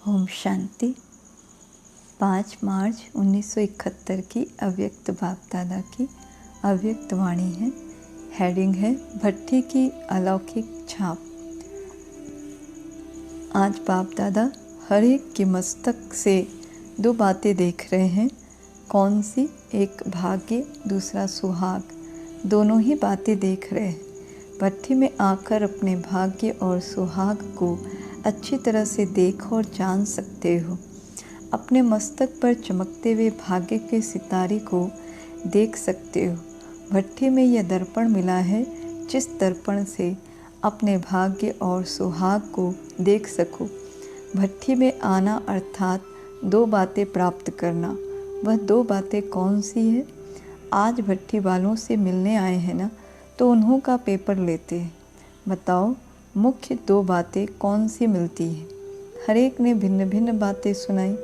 ओम शांति। 5 मार्च 1971 की अव्यक्त बाप दादा की अव्यक्त वाणी है। हेडिंग है भट्टी की अलौकिक छाप। आज बाप दादा हर एक के मस्तक से 2 बातें देख रहे हैं। कौन सी? एक भाग्य, दूसरा सुहाग। दोनों ही बातें देख रहे हैं। भट्टी में आकर अपने भाग्य और सुहाग को अच्छी तरह से देख और जान सकते हो। अपने मस्तक पर चमकते हुए भाग्य के सितारे को देख सकते हो। भट्टी में यह दर्पण मिला है जिस दर्पण से अपने भाग्य और सुहाग को देख सको। भट्टी में आना अर्थात 2 बातें प्राप्त करना। वह 2 बातें कौन सी है? आज भट्टी वालों से मिलने आए हैं ना, तो उन्हों का पेपर लेते हैं। बताओ मुख्य 2 बातें कौन सी मिलती हैं? हर एक ने भिन्न भिन्न बातें सुनाई।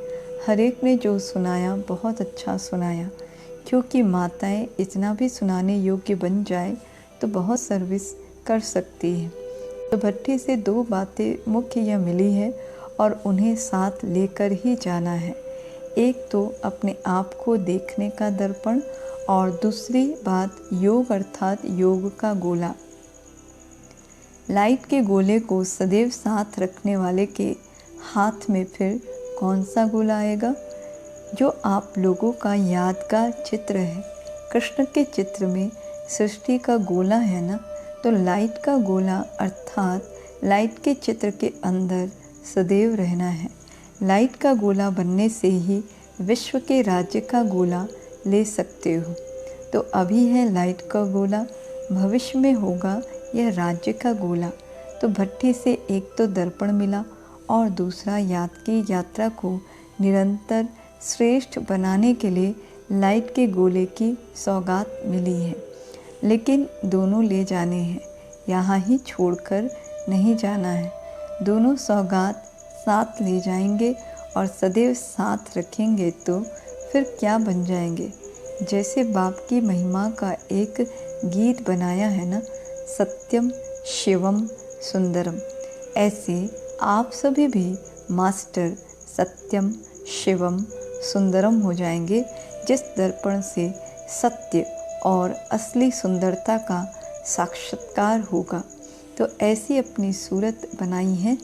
हर एक ने जो सुनाया बहुत अच्छा सुनाया, क्योंकि माताएं इतना भी सुनाने योग्य बन जाए तो बहुत सर्विस कर सकती है। तो भट्टी से 2 बातें मुख्य यह मिली है और उन्हें साथ लेकर ही जाना है। एक तो अपने आप को देखने का दर्पण और दूसरी बात योग अर्थात योग का गोला। लाइट के गोले को सदैव साथ रखने वाले के हाथ में फिर कौन सा गोला आएगा? जो आप लोगों का यादगार चित्र है। कृष्ण के चित्र में सृष्टि का गोला है ना, तो लाइट का गोला अर्थात लाइट के चित्र के अंदर सदैव रहना है। लाइट का गोला बनने से ही विश्व के राज्य का गोला ले सकते हो। तो अभी है लाइट का गोला, भविष्य में होगा यह राज्य का गोला। तो भट्टी से एक तो दर्पण मिला और दूसरा याद की यात्रा को निरंतर श्रेष्ठ बनाने के लिए लाइट के गोले की सौगात मिली है। लेकिन दोनों ले जाने हैं, यहाँ ही छोड़कर नहीं जाना है। दोनों सौगात साथ ले जाएंगे और सदैव साथ रखेंगे तो फिर क्या बन जाएंगे? जैसे बाप की महिमा का एक गीत बनाया है ना, सत्यम शिवम सुंदरम। ऐसे आप सभी भी मास्टर सत्यम शिवम सुंदरम हो जाएंगे, जिस दर्पण से सत्य और असली सुंदरता का साक्षात्कार होगा। तो ऐसी अपनी सूरत बनाई है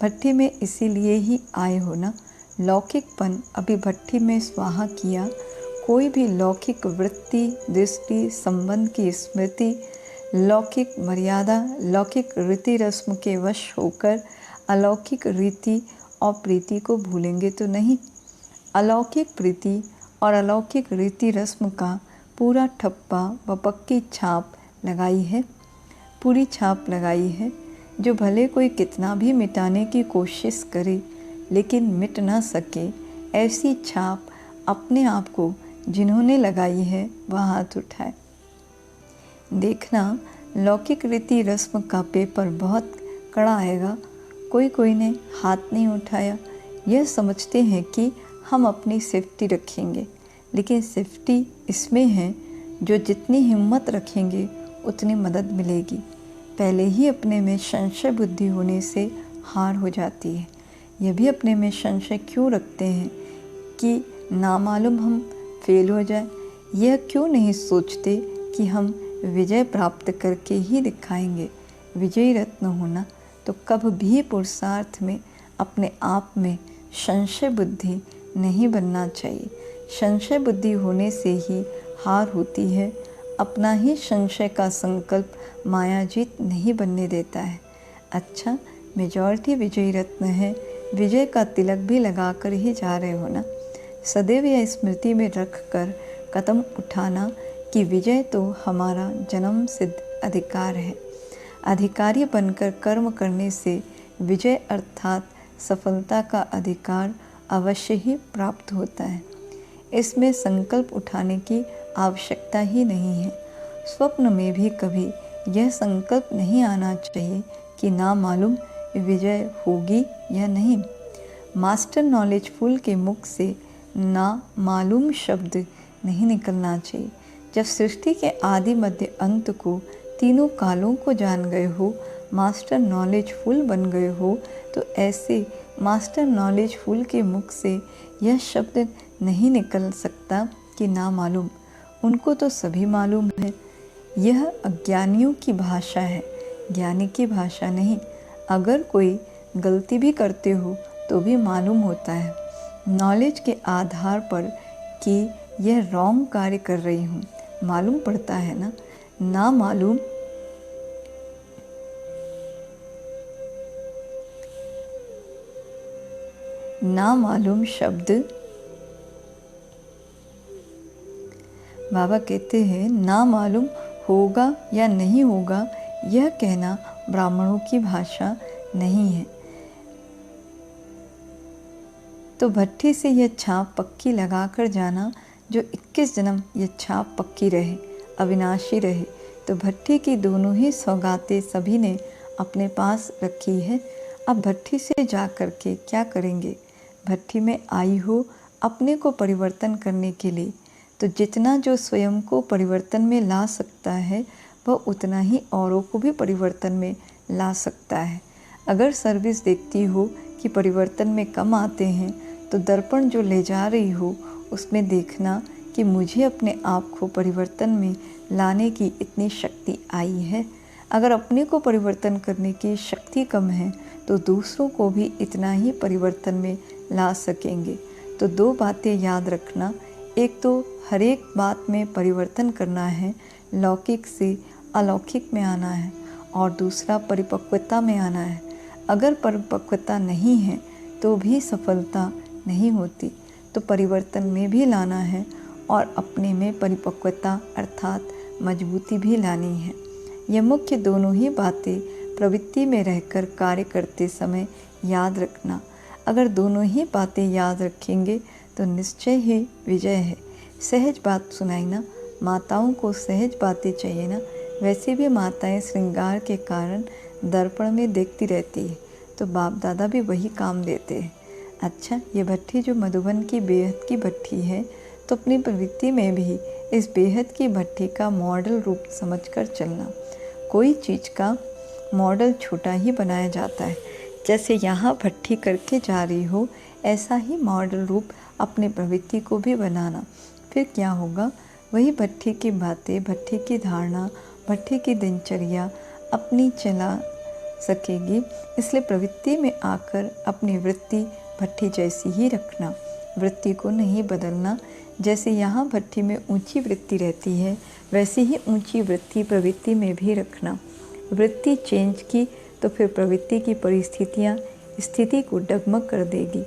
भट्टी में, इसीलिए ही आए हो ना। लौकिकपन अभी भट्टी में स्वाहा किया। कोई भी लौकिक वृत्ति, दृष्टि, संबंध की स्मृति, लौकिक मर्यादा, लौकिक रीति रस्म के वश होकर अलौकिक रीति और प्रीति को भूलेंगे तो नहीं। अलौकिक प्रीति और अलौकिक रीति रस्म का पूरा ठप्पा व पक्की छाप लगाई है, पूरी छाप लगाई है। जो भले कोई कितना भी मिटाने की कोशिश करे लेकिन मिट ना सके, ऐसी छाप अपने आप को जिन्होंने लगाई है वह हाथ उठाए। देखना लौकिक रीति रस्म का पेपर बहुत कड़ा आएगा। कोई ने हाथ नहीं उठाया। यह समझते हैं कि हम अपनी सेफ्टी रखेंगे, लेकिन सेफ्टी इसमें है जो जितनी हिम्मत रखेंगे उतनी मदद मिलेगी। पहले ही अपने में संशय बुद्धि होने से हार हो जाती है। यह भी अपने में संशय क्यों रखते हैं कि नामालूम हम फेल हो जाए। यह क्यों नहीं सोचते कि हम विजय प्राप्त करके ही दिखाएंगे। विजयी रत्न होना तो कभी भी पुरुषार्थ में अपने आप में संशय बुद्धि नहीं बनना चाहिए। संशय बुद्धि होने से ही हार होती है। अपना ही संशय का संकल्प मायाजीत नहीं बनने देता है। अच्छा, मेजॉरिटी विजयी रत्न है, विजय का तिलक भी लगाकर ही जा रहे हो ना। सदैव यह स्मृति में रख कर कदम उठाना कि विजय तो हमारा जन्म सिद्ध अधिकार है। अधिकारी बनकर कर्म करने से विजय अर्थात सफलता का अधिकार अवश्य ही प्राप्त होता है। इसमें संकल्प उठाने की आवश्यकता ही नहीं है। स्वप्न में भी कभी यह संकल्प नहीं आना चाहिए कि ना मालूम विजय होगी या नहीं। मास्टर नॉलेजफुल के मुख से ना मालूम शब्द नहीं निकलना चाहिए। जब सृष्टि के आदि मध्य अंत को, तीनों कालों को जान गए हो, मास्टर नॉलेजफुल बन गए हो, तो ऐसे मास्टर नॉलेजफुल के मुख से यह शब्द नहीं निकल सकता कि ना मालूम, उनको तो सभी मालूम है। यह अज्ञानियों की भाषा है, ज्ञानी की भाषा नहीं। अगर कोई गलती भी करते हो तो भी मालूम होता है नॉलेज के आधार पर कि यह रॉन्ग कार्य कर रही हूँ, मालूम पड़ता है ना। ना मालूम ना मालूम शब्द, बाबा कहते हैं ना मालूम होगा या नहीं होगा, यह कहना ब्राह्मणों की भाषा नहीं है। तो भट्ठी से यह छाप पक्की लगाकर जाना, जो 21 जन्म यह छाप पक्की रहे, अविनाशी रहे। तो भट्ठी की दोनों ही सौगातें सभी ने अपने पास रखी है। अब भट्ठी से जा कर के क्या करेंगे? भट्ठी में आई हो अपने को परिवर्तन करने के लिए, तो जितना जो स्वयं को परिवर्तन में ला सकता है वह उतना ही औरों को भी परिवर्तन में ला सकता है। अगर सर्विस देखती हो कि परिवर्तन में कम आते हैं, तो दर्पण जो ले जा रही हो उसमें देखना कि मुझे अपने आप को परिवर्तन में लाने की इतनी शक्ति आई है। अगर अपने को परिवर्तन करने की शक्ति कम है तो दूसरों को भी इतना ही परिवर्तन में ला सकेंगे। तो दो बातें याद रखना, एक तो हर एक बात में परिवर्तन करना है, लौकिक से अलौकिक में आना है, और दूसरा परिपक्वता में आना है। अगर परिपक्वता नहीं है तो भी सफलता नहीं होती। तो परिवर्तन में भी लाना है और अपने में परिपक्वता अर्थात मजबूती भी लानी है। ये मुख्य दोनों ही बातें प्रवृत्ति में रहकर कार्य करते समय याद रखना। अगर दोनों ही बातें याद रखेंगे तो निश्चय ही विजय है। सहज बात सुनाई ना, माताओं को सहज बातें चाहिए ना। वैसे भी माताएं श्रृंगार के कारण दर्पण में देखती रहती है, तो बाप दादा भी वही काम देते हैं। अच्छा, ये भट्ठी जो मधुबन की बेहद की भट्ठी है, तो अपनी प्रवृत्ति में भी इस बेहद की भट्ठी का मॉडल रूप समझकर चलना। कोई चीज़ का मॉडल छोटा ही बनाया जाता है। जैसे यहाँ भट्ठी करके जा रही हो, ऐसा ही मॉडल रूप अपनी प्रवृत्ति को भी बनाना। फिर क्या होगा? वही भट्ठी की बातें, भट्ठी की धारणा, भट्ठी की दिनचर्या अपनी चला सकेगी। इसलिए प्रवृत्ति में आकर अपनी वृत्ति भट्ठी जैसी ही रखना, वृत्ति को नहीं बदलना। जैसे यहाँ भट्ठी में ऊंची वृत्ति रहती है, वैसी ही ऊंची वृत्ति प्रवृत्ति में भी रखना। वृत्ति चेंज की तो फिर प्रवृत्ति की परिस्थितियाँ स्थिति को डगमग कर देगी।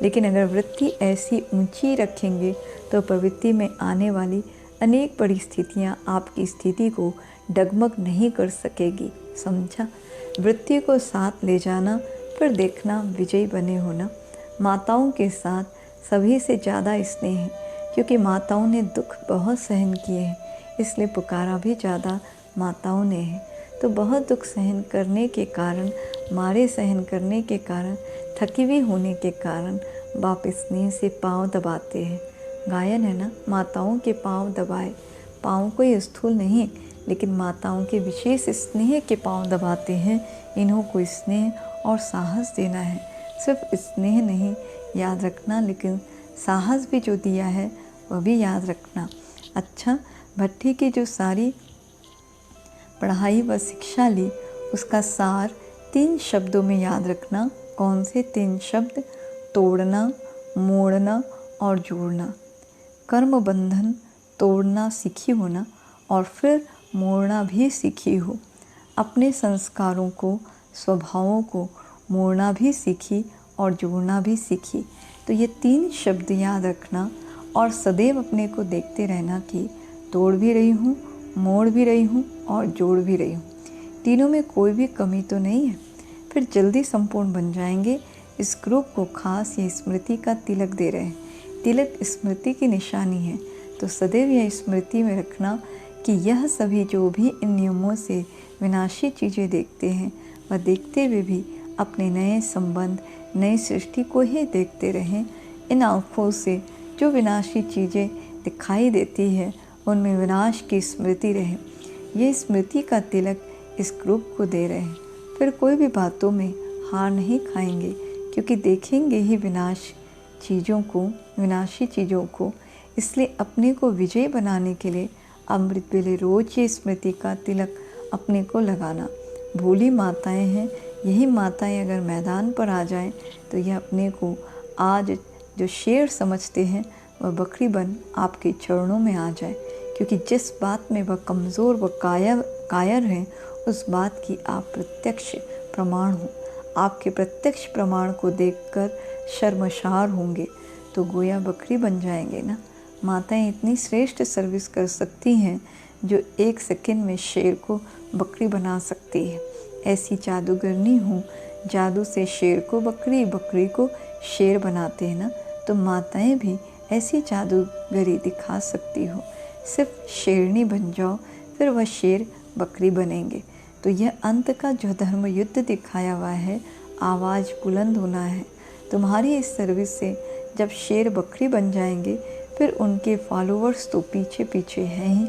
लेकिन अगर वृत्ति ऐसी ऊंची रखेंगे तो प्रवृत्ति में आने वाली अनेक परिस्थितियाँ आपकी स्थिति को डगमग नहीं कर सकेगी। समझा? वृत्ति को साथ ले जाना, फिर देखना विजयी बने होना। माताओं के साथ सभी से ज़्यादा स्नेह है, क्योंकि माताओं ने दुख बहुत सहन किए हैं, इसलिए पुकारा भी ज़्यादा माताओं ने है। तो बहुत दुख सहन करने के कारण, मारे सहन करने के कारण, थकी हुई होने के कारण बाप स्नेह से पाँव दबाते हैं। गायन है ना, माताओं के पाँव दबाए। पाँव कोई स्थूल नहीं, लेकिन माताओं के विशेष स्नेह के पाँव दबाते हैं। इन्हों को स्नेह और साहस देना है। सिर्फ स्नेह नहीं याद रखना, लेकिन साहस भी जो दिया है वह भी याद रखना। अच्छा, भट्ठी की जो सारी पढ़ाई व शिक्षा ली, उसका सार 3 शब्दों में याद रखना। कौन से 3 शब्द? तोड़ना, मोड़ना और जोड़ना। कर्म बंधन तोड़ना सीखी हो ना, और फिर मोड़ना भी सीखी हो। अपने संस्कारों को, स्वभावों को मोड़ना भी सीखी और जोड़ना भी सीखी। तो ये 3 शब्द याद रखना और सदैव अपने को देखते रहना कि तोड़ भी रही हूँ, मोड़ भी रही हूँ और जोड़ भी रही हूँ। तीनों में कोई भी कमी तो नहीं है। फिर जल्दी संपूर्ण बन जाएंगे। इस ग्रुप को खास ये स्मृति का तिलक दे रहे हैं। तिलक स्मृति की निशानी है, तो सदैव यह स्मृति में रखना कि यह सभी जो भी इन नियमों से विनाशी चीज़ें देखते हैं, वह देखते हुए भी अपने नए संबंध, नई सृष्टि को ही देखते रहें। इन आँखों से जो विनाशी चीज़ें दिखाई देती है, उनमें विनाश की स्मृति रहे। ये स्मृति का तिलक इस ग्रुप को दे रहे हैं। फिर कोई भी बातों में हार नहीं खाएंगे, क्योंकि देखेंगे ही विनाशी चीज़ों को। इसलिए अपने को विजय बनाने के लिए अमृत वेले रोज ये स्मृति का तिलक अपने को लगाना। भोली माताएं हैं, यही माताएं अगर मैदान पर आ जाएं तो यह अपने को आज जो शेर समझते हैं वह बकरी बन आपके चरणों में आ जाए, क्योंकि जिस बात में वह कमज़ोर व कायर हैं उस बात की आप प्रत्यक्ष प्रमाण हो। आपके प्रत्यक्ष प्रमाण को देखकर शर्मसार होंगे तो गोया बकरी बन जाएंगे ना। माताएं इतनी श्रेष्ठ सर्विस कर सकती हैं जो 1 सेकंड में शेर को बकरी बना सकती है। ऐसी जादूगरनी हूँ, जादू से शेर को बकरी, बकरी को शेर बनाते हैं ना। तो माताएं भी ऐसी जादूगरी दिखा सकती हो। सिर्फ शेरनी बन जाओ, फिर वह शेर बकरी बनेंगे। तो यह अंत का जो धर्म युद्ध दिखाया हुआ है, आवाज़ बुलंद होना है। तुम्हारी इस सर्विस से जब शेर बकरी बन जाएंगे, फिर उनके फॉलोअर्स तो पीछे पीछे हैं ही।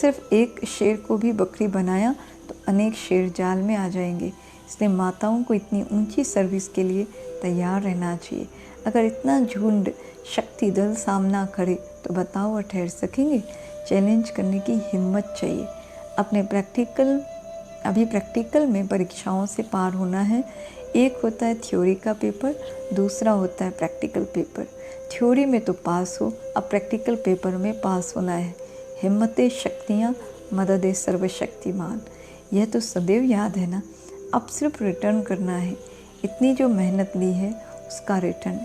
सिर्फ एक शेर को भी बकरी बनाया तो अनेक शेर जाल में आ जाएंगे। इसलिए माताओं को इतनी ऊंची सर्विस के लिए तैयार रहना चाहिए। अगर इतना झुंड शक्ति दल सामना करे तो बताओ वह ठहर सकेंगे? चैलेंज करने की हिम्मत चाहिए। अपने प्रैक्टिकल में परीक्षाओं से पार होना है। एक होता है थ्योरी का पेपर, दूसरा होता है प्रैक्टिकल पेपर। थ्योरी में तो पास हो, अब प्रैक्टिकल पेपर में पास होना है। हिम्मतें शक्तियाँ, मदद सर्वशक्तिमान, यह तो सदैव याद है ना। अब सिर्फ रिटर्न करना है। इतनी जो मेहनत ली है उसका रिटर्न।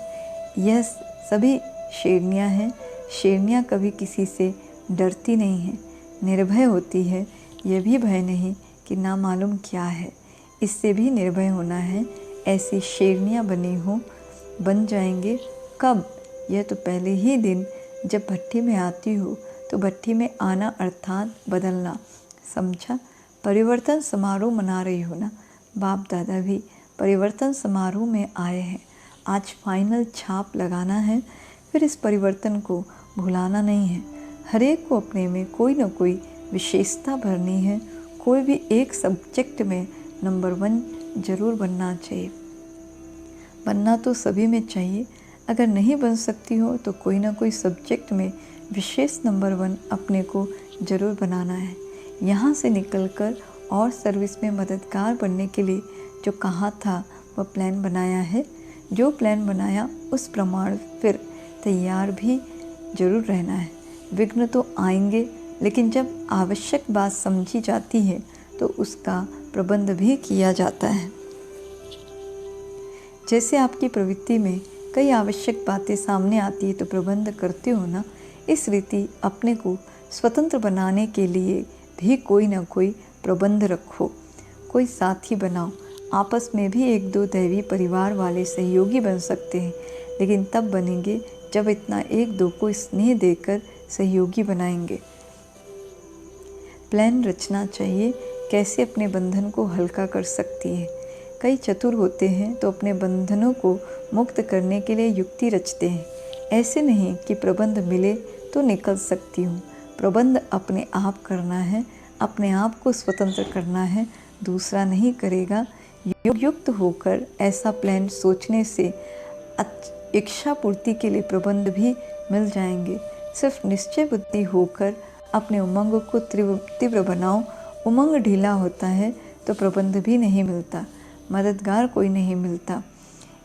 यह सभी शेरनियाँ हैं। शेरनियाँ कभी किसी से डरती नहीं हैं, निर्भय होती है। यह भी भय नहीं कि ना मालूम क्या है, इससे भी निर्भय होना है। ऐसी शेरनियाँ बन जाएंगे कब? यह तो पहले ही दिन जब भट्टी में आती हो तो भट्टी में आना अर्थात बदलना, समझा? परिवर्तन समारोह मना रही हो ना। बाप दादा भी परिवर्तन समारोह में आए हैं। आज फाइनल छाप लगाना है, फिर इस परिवर्तन को भुलाना नहीं है। हर एक को अपने में कोई ना कोई विशेषता भरनी है। कोई भी एक सब्जेक्ट में नंबर 1 जरूर बनना चाहिए। बनना तो सभी में चाहिए। अगर नहीं बन सकती हो तो कोई ना कोई सब्जेक्ट में विशेष नंबर 1 अपने को ज़रूर बनाना है। यहाँ से निकलकर और सर्विस में मददगार बनने के लिए जो कहा था वह प्लान बनाया है। जो प्लान बनाया उस प्रमाण फिर तैयार भी जरूर रहना है। विघ्न तो आएंगे, लेकिन जब आवश्यक बात समझी जाती है तो उसका प्रबंध भी किया जाता है। जैसे आपकी प्रवृत्ति में कई आवश्यक बातें सामने आती है तो प्रबंध करते हो ना, इस रीति अपने को स्वतंत्र बनाने के लिए भी कोई ना कोई प्रबंध रखो। कोई साथी बनाओ। आपस में भी 1-2 दैवी परिवार वाले सहयोगी बन सकते हैं, लेकिन तब बनेंगे जब इतना 1-2 को स्नेह देकर सहयोगी बनाएंगे। प्लान रचना चाहिए कैसे अपने बंधन को हल्का कर सकती है। कई चतुर होते हैं तो अपने बंधनों को मुक्त करने के लिए युक्ति रचते हैं। ऐसे नहीं कि प्रबंध मिले तो निकल सकती हूँ। प्रबंध अपने आप करना है, अपने आप को स्वतंत्र करना है, दूसरा नहीं करेगा। युक्त होकर ऐसा प्लान सोचने से इच्छा पूर्ति के लिए प्रबंध भी मिल जाएंगे। सिर्फ निश्चय बुद्धि होकर अपने उमंग को तीव्र बनाओ। उमंग ढीला होता है तो प्रबंध भी नहीं मिलता, मददगार कोई नहीं मिलता।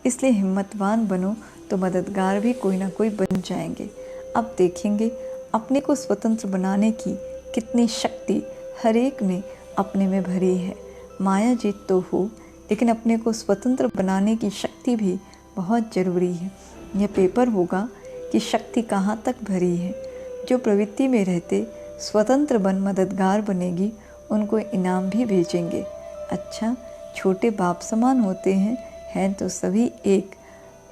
इसलिए हिम्मतवान बनो तो मददगार भी कोई ना कोई बन जाएंगे। अब देखेंगे अपने को स्वतंत्र बनाने की कितनी शक्ति हर एक ने अपने में भरी है। माया जीत तो हो, लेकिन अपने को स्वतंत्र बनाने की शक्ति भी बहुत ज़रूरी है। यह पेपर होगा कि शक्ति कहाँ तक भरी है। जो प्रवृत्ति में रहते स्वतंत्र बन मददगार बनेगी, उनको इनाम भी भेजेंगे। अच्छा, छोटे बाप समान होते हैं तो सभी एक,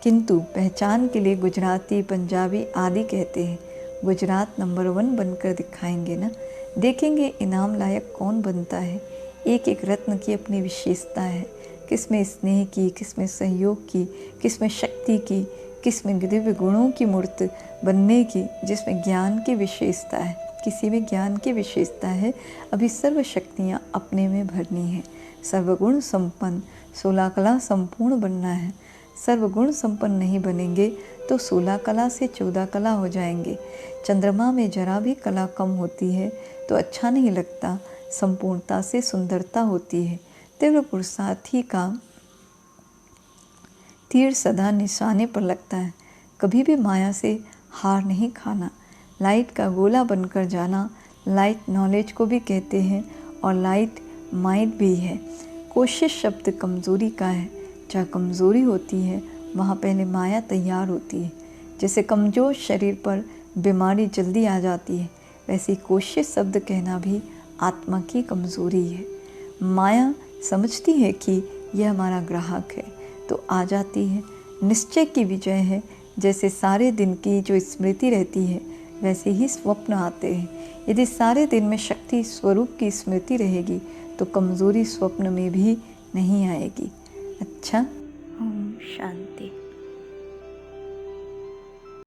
किंतु पहचान के लिए गुजराती, पंजाबी आदि कहते हैं। गुजरात नंबर 1 बनकर दिखाएंगे ना। देखेंगे इनाम लायक कौन बनता है। एक एक रत्न की अपनी विशेषता है। किसमें स्नेह की, किसमें सहयोग की, किसमें शक्ति की, किसमें दिव्य गुणों की मूर्त बनने की, जिसमें ज्ञान की विशेषता है। किसी में ज्ञान की विशेषता है। अभी सर्व शक्तियाँ अपने में भरनी है। सर्वगुण संपन्न, 16 कला संपूर्ण बनना है। सर्वगुण संपन्न नहीं बनेंगे तो 16 कला से 14 कला हो जाएंगे। चंद्रमा में जरा भी कला कम होती है तो अच्छा नहीं लगता। संपूर्णता से सुंदरता होती है। तीव्र पुरुषार्थी का तीर सदा निशाने पर लगता है। कभी भी माया से हार नहीं खाना। लाइट का गोला बनकर जाना। लाइट नॉलेज को भी कहते हैं और लाइट माइंड भी है। कोशिश शब्द कमज़ोरी का है। जहाँ कमज़ोरी होती है वहाँ पहले माया तैयार होती है। जैसे कमज़ोर शरीर पर बीमारी जल्दी आ जाती है, वैसे कोशिश शब्द कहना भी आत्मा की कमज़ोरी है। माया समझती है कि यह हमारा ग्राहक है तो आ जाती है। निश्चय की विजय है। जैसे सारे दिन की जो स्मृति रहती है वैसे ही स्वप्न आते हैं। यदि सारे दिन में शक्ति स्वरूप की स्मृति रहेगी तो कमज़ोरी स्वप्न में भी नहीं आएगी। अच्छा, ओम शांति।